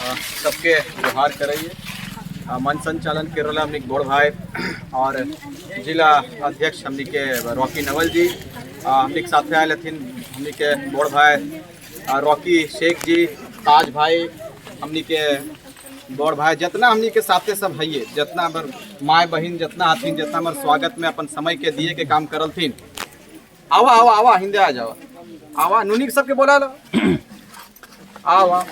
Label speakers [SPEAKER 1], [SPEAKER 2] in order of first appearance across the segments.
[SPEAKER 1] सबके व्यवहार कराइए। मंच संचालन कर रहा हमने बड़ भाई और जिला अध्यक्ष हमने के रॉकी नवल जी हमने के साथ आए हथिन। हमने के बड़ भाई रॉकी शेख जी, ताज भाई, हमने के बड़ भाई जितना हमने के साथे सब है, जितना हमार माए बहन जितना हथिन, जितना हमारे स्वागत में अपन समय के दिए के काम करल थीन। आवा आवा आवा हिंदे आ जावा, आवा नुनी सबके बोला लो आवा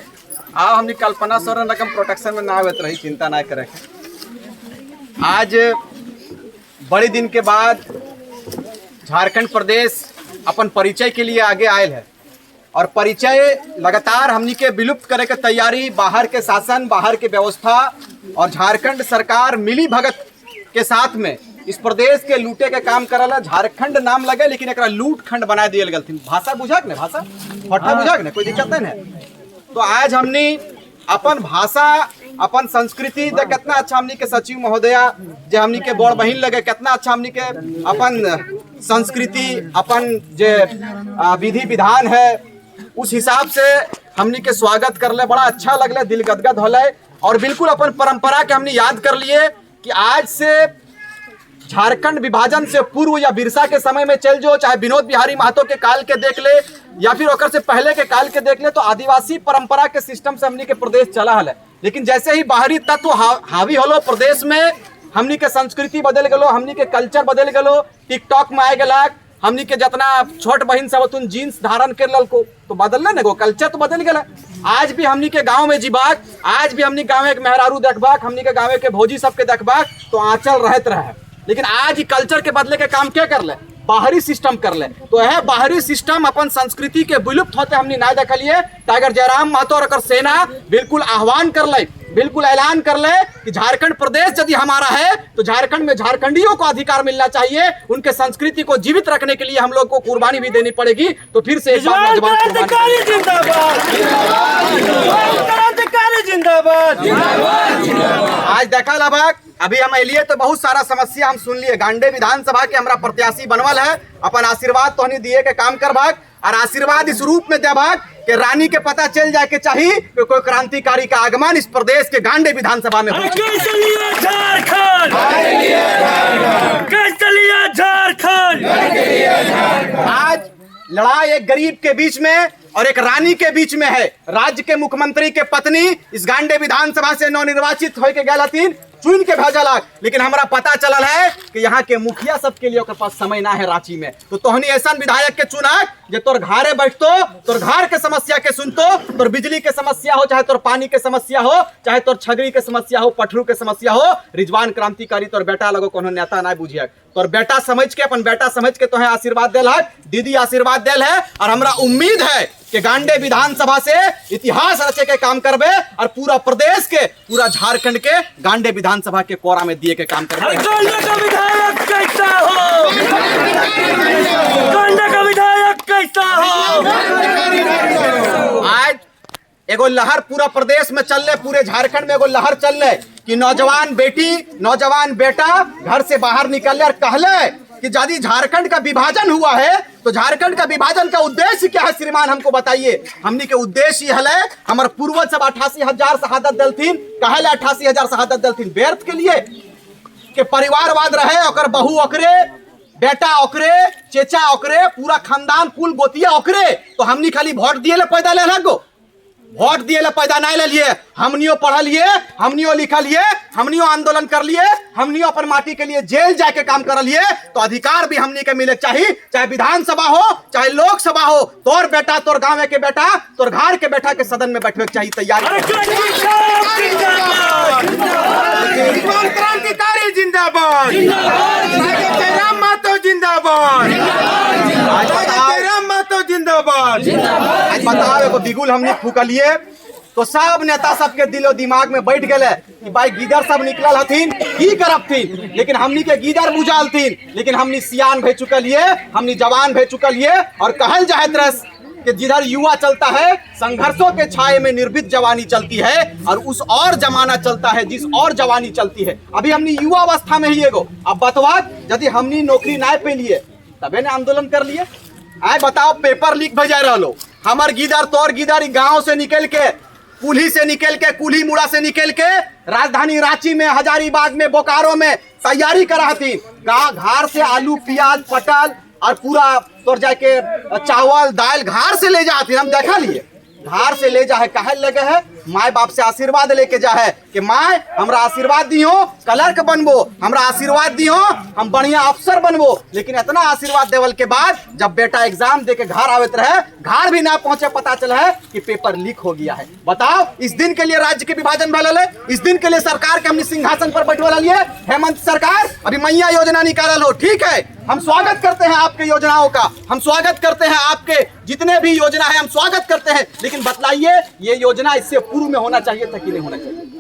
[SPEAKER 1] आओ। हमने कल्पना सोरेन रकम प्रोटेक्शन में ना आवत रही, चिंता ना करे। आज बड़े दिन के बाद झारखंड प्रदेश अपन परिचय के लिए आगे आयल है और परिचय लगातार हमनी के विलुप्त करे के तैयारी, बाहर के शासन, बाहर के व्यवस्था और झारखंड सरकार मिली भगत के साथ में इस प्रदेश के लूटे के काम करला। झारखंड नाम लगे लेकिन एक लूट खंड बना दिए गलथिन। भाषा बुझाक ने, भाषा फटा बुझाक ने, कोई दिक्कत नहीं है। तो आज हमने अपन भाषा, अपन संस्कृति दे कितना अच्छा हमनी के सचिव महोदया जे हमनी के बड़ बहिन लगे, कितना अच्छा हमनी के अपन संस्कृति, अपन जे विधि विधान है उस हिसाब से हमनी के स्वागत कर ले। बड़ा अच्छा लगले, दिल गदगद होले और बिल्कुल अपन परंपरा के हमने याद कर लिए कि आज से झारखंड विभाजन से पूर्व या बिरसा के समय में चल जो, चाहे विनोद बिहारी महतो के काल के देख ले या फिर ओकर से पहले के काल के देख ले, तो आदिवासी परंपरा के सिस्टम से हमनी के प्रदेश चला है। लेकिन जैसे ही बाहरी तत्व हावी होलो प्रदेश में, हमनी के संस्कृति बदल गलो, हमनी के कल्चर बदल गलो, टिकटॉक में आए गला, हमनी के जितना छोट बहन सब तुम जीन्स धारण कर लल को तो बदल ना गो, कल्चर तो बदल गया। आज भी हमनी के गांव में जीबाक, आज भी हमनी गाँव के मेहरारू देखबाक, हमनी के गाँव के भौजी सबके देखबाक तो आंचल रहत रहे। लेकिन आज ही कल्चर के बदले के काम क्या कर ले, बाहरी सिस्टम कर ले। तो यह बाहरी सिस्टम अपन संस्कृति के विलुप्त होते हमने ना देखलिए। टाइगर जयराम महतो और सेना बिल्कुल आह्वान कर ले, बिल्कुल ऐलान कर ले कि झारखंड प्रदेश यदि हमारा है तो झारखंड में झारखंडियों को अधिकार मिलना चाहिए। उनके संस्कृति को जीवित रखने के लिए हम लोग को कुर्बानी भी देनी पड़ेगी। तो फिर से एक बार आज देखा लबाक, अभी हम एलिए तो बहुत सारा समस्या हम सुन लिए। गांडे विधानसभा के हमारा प्रत्याशी बनवल है, अपन आशीर्वाद तो नहीं दिए के काम कर भाग और आशीर्वाद इस रूप में दे भाग कि रानी के पता चल जाए के चाहिए कि कोई क्रांतिकारी का आगमन इस प्रदेश के गांडे विधानसभा में हो। आज लड़ाई एक गरीब के बीच में और एक रानी के बीच में है। राज्य के मुख्यमंत्री के पत्नी इस गांडे विधानसभा से नवनिर्वाचित होके गए चुन के भेजल, लेकिन हमारा पता चलल है कि यहाँ के मुखिया सबके लिए ओकर पास समय ना है रांची में। तो तोहनी ऐसा विधायक के चुना जे तोर घरे बैठतो, तोर घर के समस्या के सुनतो, तोर बिजली के समस्या हो, चाहे तोर पानी के समस्या हो, चाहे तोर छगरी के समस्या हो, पठरू के समस्या हो। रिजवान क्रांतिकारी तोर बेटा लगो कोनो नेता ना बुझिए, तोर बेटा समझ के, अपन बेटा समझ के तोहे आशीर्वाद देल है, दीदी आशीर्वाद देल है। और हमरा उम्मीद है कि गांडे विधानसभा से इतिहास रचे के काम करबे और पूरा प्रदेश के, पूरा झारखंड के गांडे विधानसभा के कोरा में दिए के काम करबे।
[SPEAKER 2] गांडे का विधायक कैसा हो, गांडे का विधायक कैसा हो।
[SPEAKER 1] आज एगो लहर पूरा प्रदेश में चल रहे, पूरे झारखंड में एगो लहर चल रहे कि नौजवान बेटी, नौजवान बेटा घर से बाहर निकल और कहले कि यदि झारखंड का विभाजन हुआ है तो झारखंड का विभाजन का उद्देश्य क्या है श्रीमान, हमको बताइए। हमने के उद्देश्य यह है, हमारे पूर्वज सब 88,000 शहादत दलथिन, कहले 88,000 शहादत दलथिन व्यर्थ के लिए कि परिवारवाद रहे, ओकर बहू ओकरे, बेटा ओकरे, चेचा ओकरे, पूरा खानदान कुल गोतिया ओकरे। तो हमनी खाली वोट दिए ले पैदा ले लगो, वोट दिए ले पैदा नहीं ले लिए। हमनियो पढ़लिए, हमनियो लिखलिए, हमनियो आंदोलन कर लिए, हमनियो अपन माटी के लिए जेल जाके काम कर लिए। तो अधिकार भी हमनी के मिले चाहिए, चाहे विधानसभा हो, चाहे लोकसभा हो। तोर बेटा, तोर गाँव के बेटा, तोर घर के बेटा के सदन में बैठने चाहिए। तैयारी
[SPEAKER 3] क्रांतिकारी जिंदाबाद, जयराम महतो जिंदाबाद, जयराम महतो जिंदाबाद।
[SPEAKER 1] आज बताओ एगो बिगुल हमने फूकलिए तो सब नेता सबके दिलो दिमाग में बैठ गए कि भाई गीदर सब निकलल हथिन की करब थीन, लेकिन हमनी के गीदर बुझाल थीन। लेकिन हमनी सियान भे चुकलिए, हमनी जवान भे चुकलिए और कहल जाहत रस कि जिधर युवा चलता है संघर्षों के छाये में निर्भीक जवानी चलती है और उस और जमाना चलता है जिस और जवानी चलती है। अभी हमनी युवा अवस्था में ही एगो अब बतवा, यदि हमनी नौकरी ना पे लिए तबे ने आंदोलन कर लिए। आए बताओ पेपर लीक भेजा रहो, हमार गीदर तोर गीदर गाँव से निकल के कुल्ही से निकल के, कुल्ही मुड़ा से निकल के राजधानी रांची में, हजारीबाग में, बोकारो में तैयारी करा थी। घर से आलू, प्याज, पटल और पूरा तोड़ जाके चावल दाल घर से ले जाती। हम देखा लिए घर से ले जा है, कहे लगे है माए बाप से आशीर्वाद लेके जा है कि माए हमरा आशीर्वाद दियो क्लर्क बनबो, हमरा आशीर्वाद दियो हम बढ़िया अफसर बनबो। लेकिन इतना आशीर्वाद देवल के बाद जब बेटा एग्जाम दे के घर आवत रहे, घर भी ना पहुंचे, पता चला है कि पेपर लीक हो गया है। बताओ, इस दिन के लिए राज्य के विभाजन भले, इस दिन के लिए सरकार के हमने सिंहासन पर बैठवा लिए। हेमंत सरकार अभी मैया योजना निकाल हो, ठीक है, हम स्वागत करते हैं आपके योजनाओं का, हम स्वागत करते हैं आपके जितने भी योजना है हम स्वागत करते हैं। लेकिन बतलाइए ये योजना इससे पूर्व में होना चाहिए था कि नहीं होना चाहिए?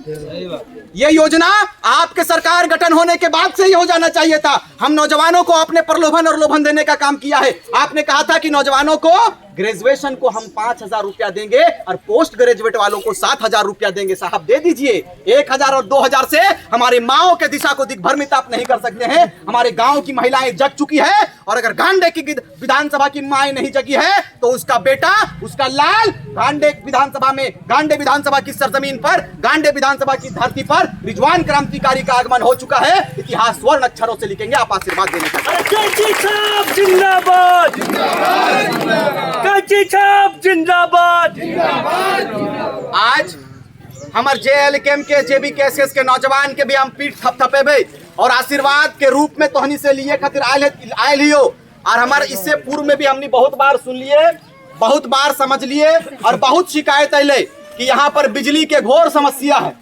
[SPEAKER 1] ये योजना आपके सरकार गठन होने के बाद से ही हो जाना चाहिए था। हम नौजवानों को अपने प्रलोभन और लोभन देने का काम किया है। आपने कहा था कि नौजवानों को ग्रेजुएशन को हम 5,000 रुपया देंगे और पोस्ट ग्रेजुएट वालों को 7,000 रुपया देंगे। साहब दे दीजिए। 1,000 और 2,000 से हमारे माओ के दिशा को दिग्भ्रमित आप नहीं कर सकते हैं। हमारे गांव की महिलाएं जग चुकी है, और अगर गांडे की विधानसभा की माए नहीं जगी है तो उसका बेटा, उसका लाल गांडे विधानसभा में, गांडे विधानसभा की सरजमीन पर, गांडे विधानसभा की धरती पर रिजवान क्रांतिकारी का आगमन हो चुका है। इतिहास स्वर्ण अक्षरों से लिखेंगे। आप आशीर्वाद देने का
[SPEAKER 2] जिंदाबाद, कांची छाप जिंदाबाद।
[SPEAKER 1] आज हमारे JLKM के, JBKSS के नौजवान के भी हम पीठ थपथपेबे और आशीर्वाद के रूप में तोहनी से लिए खातिर आयल ही हो। और हमारे इससे पूर्व में भी हमने बहुत बार सुन लिए, बहुत बार समझ लिए और बहुत शिकायत अले कि यहाँ पर बिजली के घोर समस्या है।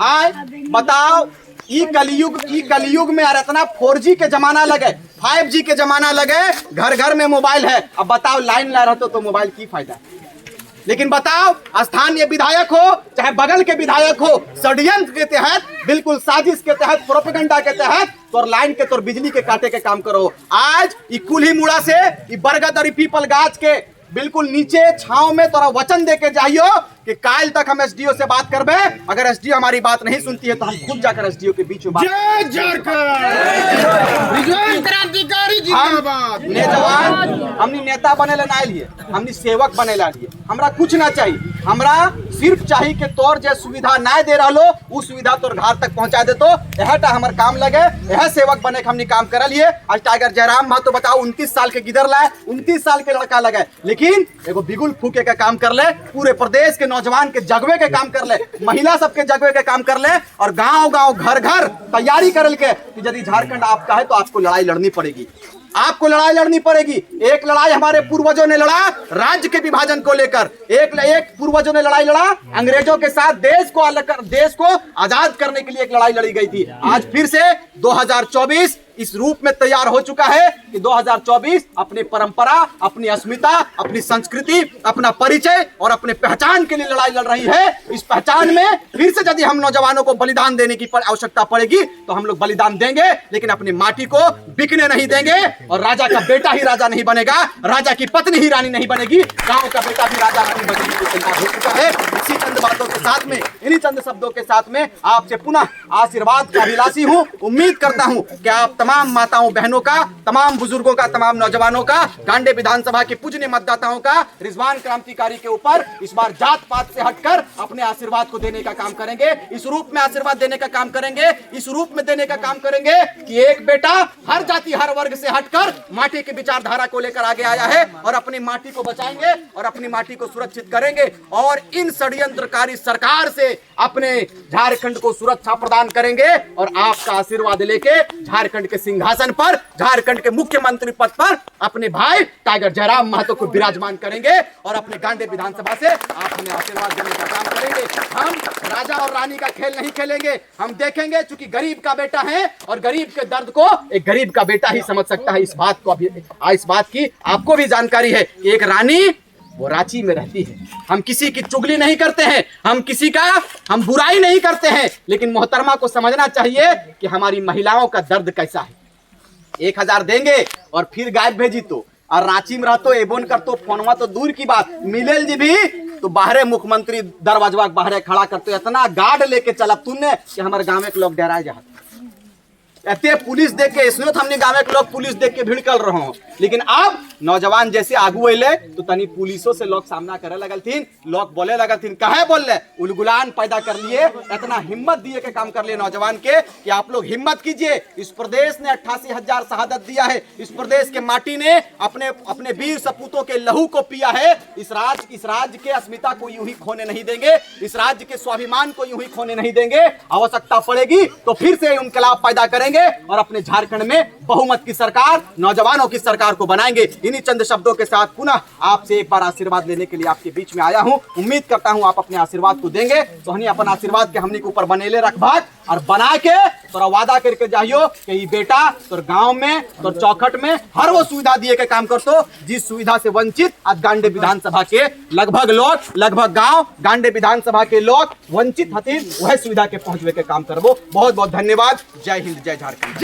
[SPEAKER 1] आए बताओ, ई कलयुग में यार इतना 4G के जमाना लगे, 5G के जमाना लगे, घर घर में मोबाइल है। अब बताओ लाइन ला रहे तो मोबाइल की फायदा? लेकिन बताओ, स्थानीय विधायक हो चाहे बगल के विधायक हो, षड्यंत्र के तहत, बिल्कुल साजिश के तहत, प्रोपेगेंडा के तहत तोर लाइन के, तोर बिजली के काटे के काम करो। आज ई कुल्ही मुड़ा से ई बरगद और पीपल गाछ के बिल्कुल नीचे छांव में तोरा वचन दे के जाइयो कि काल तक हम SDO से बात करबे। अगर SDO हमारी बात नहीं सुनती है तो हम खुद जाकर SDO के बीच में बात।
[SPEAKER 3] जय झारखंड, रिजवान क्रांतिकारी जिंदाबाद।
[SPEAKER 1] हमने नेता बने ला नहीं लिए, हमने सेवक बने ला लिए। हमरा कुछ ना चाहिए, हमरा सिर्फ चाहिए कि तोर जो सुविधा ना दे रहा लो उस सुविधा तोर घर तक पहुंचा दे। तो यहटा हमारे काम लगे, यह सेवक बने के हमने काम कर लिए। आज टाइगर जयराम महतो बताओ 29 साल के गिदर लाए, 29 साल के लड़का लगे, लेकिन एगो बिगुल फूके का काम कर ले, पूरे प्रदेश के नौजवान के जगवे के काम कर ले, महिला सबके जगवे के काम कर ले, और गांव गांव घर घर तैयारी कर के कि यदि झारखंड आपका है तो आपको लड़ाई लड़नी पड़ेगी, आपको लड़ाई लड़नी पड़ेगी। एक लड़ाई हमारे पूर्वजों ने लड़ा राज्य के विभाजन को लेकर, एक पूर्वजों ने लड़ाई लड़ा अंग्रेजों के साथ, देश को अलग कर, देश को आजाद करने के लिए एक लड़ाई लड़ी गई थी। आज फिर से 2024 इस रूप में तैयार हो चुका है कि 2024 अपनी परंपरा, अपनी अस्मिता, अपनी संस्कृति, अपना परिचय और अपने पहचान के लिए लड़ाई लड़ रही है। इस पहचान में फिर से यदि हम नौजवानों को बलिदान देने की आवश्यकता पड़ेगी तो हम लोग बलिदान देंगे, लेकिन अपनी माटी को बिकने नहीं देंगे। और राजा का बेटा ही राजा नहीं बनेगा, राजा की पत्नी ही रानी नहीं बनेगी, गांव का बेटा भी राजा रानी बनेगी। तो तैयार हो चुका है। इसी चंद बातों के साथ में, इन्हीं चंद शब्दों के साथ में आपसे पुनः आशीर्वाद का अभिलाषी हूँ। उम्मीद करता हूँ कि आप तमाम माताओं बहनों का, तमाम बुजुर्गों का, तमाम नौजवानों का, गांडे विधानसभा के पूजनीय मतदाताओं का रिजवान क्रांतिकारी के ऊपर इस बार जात पात से हटकर अपने आशीर्वाद को देने का काम करेंगे। इस रूप में आशीर्वाद देने का काम करेंगे, इस रूप में देने का काम करेंगे कि एक बेटा हर जाति हर वर्ग से हटकर माटी की विचारधारा को लेकर आगे आया है और अपनी माटी को बचाएंगे और अपनी माटी को सुरक्षित करेंगे और इन षड्यंत्रकारी सरकार से अपने झारखंड को सुरक्षा प्रदान करेंगे और आपका आशीर्वाद लेके झारखंड के सिंहासन पर, झारखंड के मुख्यमंत्री पद पर अपने भाई टाइगर जयराम महतो को विराजमान करेंगे और अपने गांडे विधानसभा से आप हमें आशीर्वाद देने का काम करेंगे। हम राजा और रानी का खेल नहीं खेलेंगे, हम देखेंगे, चूंकि गरीब का बेटा है और गरीब के दर्द को एक गरीब का बेटा ही समझ सकता है। इस बात की आपको भी जानकारी है। एक रानी वो रांची में रहती है। हम किसी की चुगली नहीं करते हैं, हम बुराई नहीं करते हैं, लेकिन मोहतरमा को समझना चाहिए कि हमारी महिलाओं का दर्द कैसा है। 1,000 देंगे और फिर गायब भेजी तो, और रांची में रहतो एबोन करतो, फोनवा तो दूर की बात, मिलेल जी भी तो बाहरे मुख्यमंत्री दरवाजा बाहरे खड़ा करते, इतना गार्ड लेके चला तूने कि हमारे गाँव के लोग डराए जाते। एते पुलिस देख के इसमें हमने गाँव के लोग पुलिस देख के भिड़कल रहो, लेकिन अब नौजवान जैसे आगू अले तो तनी पुलिसों से लोग सामना करे लगल थीन, लोग बोले लगल थीन, कहे बोल ले उलगुलान पैदा कर लिए, इतना हिम्मत दिए के काम कर लिए नौजवान के कि आप लोग हिम्मत कीजिए। इस प्रदेश ने 88,000 शहादत दिया है, इस प्रदेश के माटी ने अपने अपने वीर सपूतों के लहू को पिया है। इस राज्य के अस्मिता को यूं ही खोने नहीं देंगे, इस राज्य के स्वाभिमान को यूं ही खोने नहीं देंगे। आवश्यकता पड़ेगी तो फिर से इनकलाब पैदा करेंगे और अपने झारखंड में बहुमत की सरकार, नौजवानों की सरकार को बनाएंगे। इन्हीं चंद शब्दों के साथ पुनः आपसे एक बार आशीर्वाद लेने के लिए आपके बीच में आया हूं। उम्मीद करता हूं आप अपने आशीर्वाद को देंगे, तो हनी अपन आशीर्वाद के हमनी के ऊपर बनेले रखभाग और बना के तोरा वादा करके जाइयो कि ये बेटा तोर गांव में तोर चौखट में हर वो सुविधा दिए के काम करतो जिस सुविधा से वंचित आज गांडे विधानसभा के लगभग गांव गांडे विधानसभा के लोग वंचित हथिन, वह सुविधा के पहुंचवे के काम करबो। बहुत बहुत धन्यवाद। जय हिंद, जय झारखंड।